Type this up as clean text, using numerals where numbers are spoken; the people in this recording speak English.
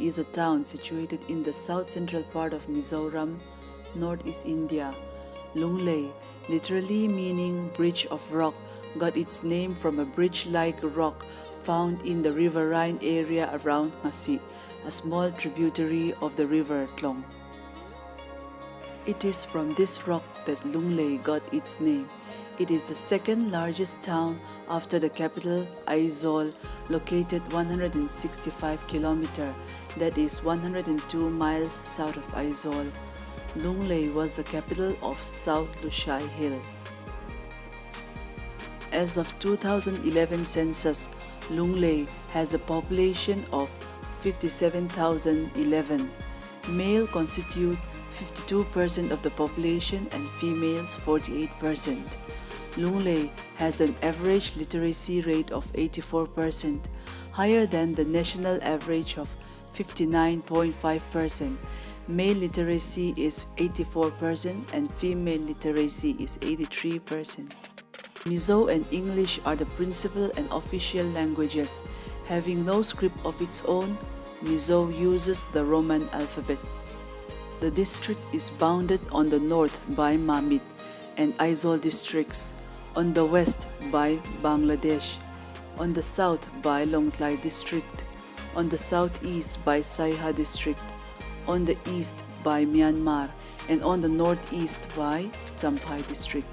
is a town situated in the south-central part of Mizoram, northeast India. Lunglei, literally meaning bridge of rock, got its name from a bridge-like rock found in the riverine area around Ngasi, a small tributary of the river Tlong. It is from this rock that Lunglei got its name. It is the second largest town after the capital, Aizawl, located 165 km, that is 102 miles south of Aizawl. Lunglei was the capital of South Lushai Hill. As of 2011 census, Lunglei has a population of 57,011. Male constitute 52% of the population and females 48%. Lunglei has an average literacy rate of 84%, higher than the national average of 59.5%. Male literacy is 84% and female literacy is 83%. Mizo and English are the principal and official languages. Having no script of its own, Mizo uses the Roman alphabet. The district is bounded on the north by Mamit and Aizawl districts, on the west by Bangladesh, on the south by Lunglei district, on the southeast by Saiha district, on the east by Myanmar, and on the northeast by Champhai district.